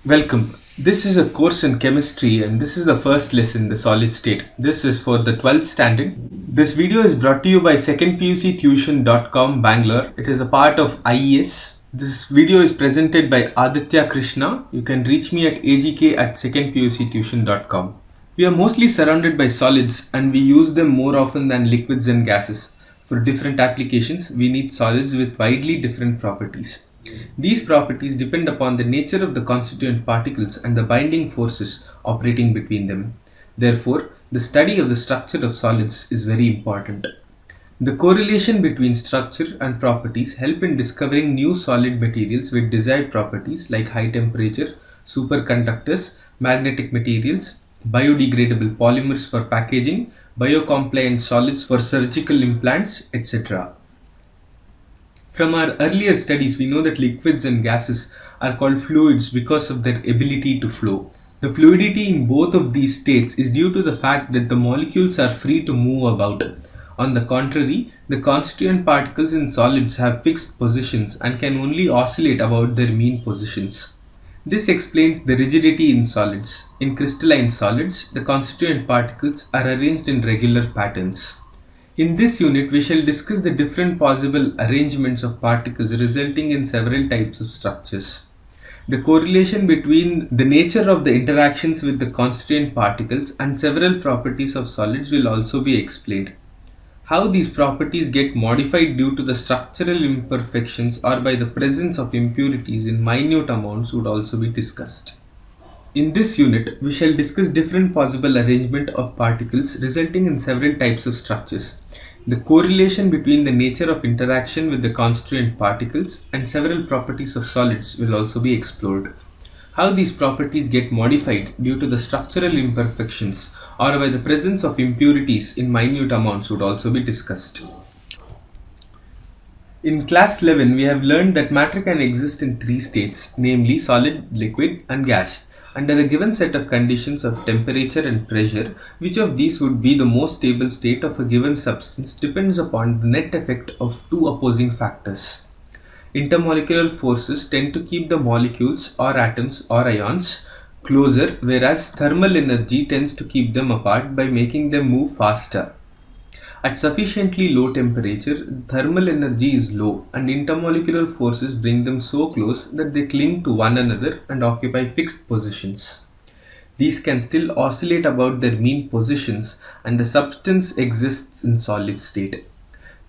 Welcome. This is a course in chemistry and this is the first lesson, the solid state. This is for the 12th standard. This video is brought to you by secondpuctuition.com Bangalore. It is a part of IES. This video is presented by Aditya Krishna. You can reach me at agk@secondpuctuition.com. We are mostly surrounded by solids and we use them more often than liquids and gases. For different applications, we need solids with widely different properties. These properties depend upon the nature of the constituent particles and the binding forces operating between them. Therefore, the study of the structure of solids is very important. The correlation between structure and properties help in discovering new solid materials with desired properties like high temperature, superconductors, magnetic materials, biodegradable polymers for packaging, biocompliant solids for surgical implants, etc. From our earlier studies, we know that liquids and gases are called fluids because of their ability to flow. The fluidity in both of these states is due to the fact that the molecules are free to move about. On the contrary, the constituent particles in solids have fixed positions and can only oscillate about their mean positions. This explains the rigidity in solids. In crystalline solids, the constituent particles are arranged in regular patterns. In this unit, we shall discuss the different possible arrangements of particles resulting in several types of structures. The correlation between the nature of the interactions with the constituent particles and several properties of solids will also be explained. How these properties get modified due to the structural imperfections or by the presence of impurities in minute amounts would also be discussed. In this unit, we shall discuss different possible arrangement of particles resulting in several types of structures. The correlation between the nature of interaction with the constituent particles and several properties of solids will also be explored. How these properties get modified due to the structural imperfections or by the presence of impurities in minute amounts would also be discussed. In class 11, we have learned that matter can exist in three states, namely solid, liquid, and gas. Under a given set of conditions of temperature and pressure, which of these would be the most stable state of a given substance depends upon the net effect of two opposing factors. Intermolecular forces tend to keep the molecules or atoms or ions closer, whereas thermal energy tends to keep them apart by making them move faster. At sufficiently low temperature, thermal energy is low and intermolecular forces bring them so close that they cling to one another and occupy fixed positions. These can still oscillate about their mean positions and the substance exists in solid state.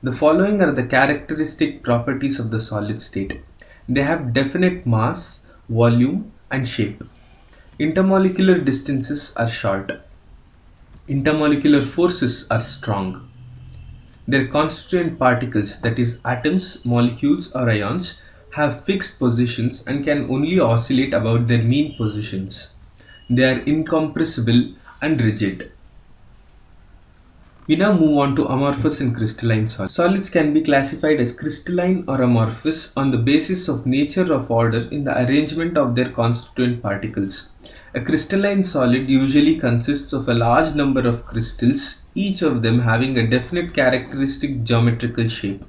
The following are the characteristic properties of the solid state. They have definite mass, volume, and shape. Intermolecular distances are short. Intermolecular forces are strong. Their constituent particles, that is atoms, molecules or ions, have fixed positions and can only oscillate about their mean positions. They are incompressible and rigid. We now move on to amorphous and crystalline solids. Solids can be classified as crystalline or amorphous on the basis of nature of order in the arrangement of their constituent particles. A crystalline solid usually consists of a large number of crystals, each of them having a definite characteristic geometrical shape.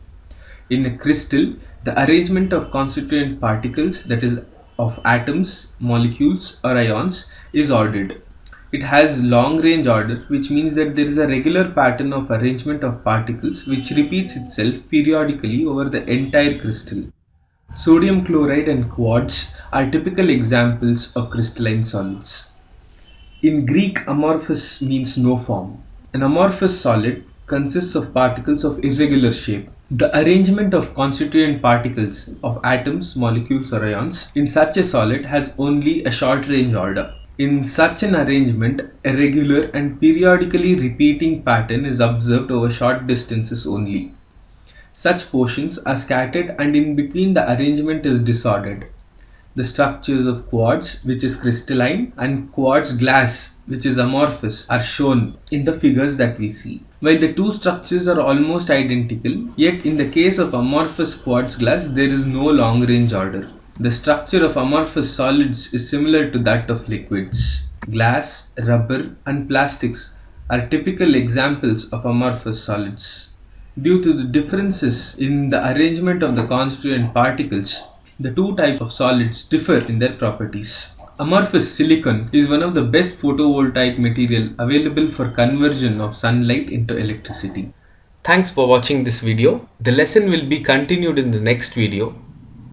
In a crystal, the arrangement of constituent particles, that is, of atoms, molecules, or ions, is ordered. It has long range order, which means that there is a regular pattern of arrangement of particles which repeats itself periodically over the entire crystal. Sodium chloride and quartz are typical examples of crystalline solids. In Greek, amorphous means no form. An amorphous solid consists of particles of irregular shape. The arrangement of constituent particles of atoms, molecules, or ions in such a solid has only a short range order. In such an arrangement, a regular and periodically repeating pattern is observed over short distances only. Such portions are scattered and in between the arrangement is disordered. The structures of quartz, which is crystalline, and quartz glass, which is amorphous, are shown in the figures that we see. While the two structures are almost identical, yet in the case of amorphous quartz glass, there is no long range order. The structure of amorphous solids is similar to that of liquids. Glass, rubber, and plastics are typical examples of amorphous solids. Due to the differences in the arrangement of the constituent particles, the two types of solids differ in their properties. Amorphous silicon is one of the best photovoltaic material available for conversion of sunlight into electricity. Thanks for watching this video. The lesson will be continued in the next video.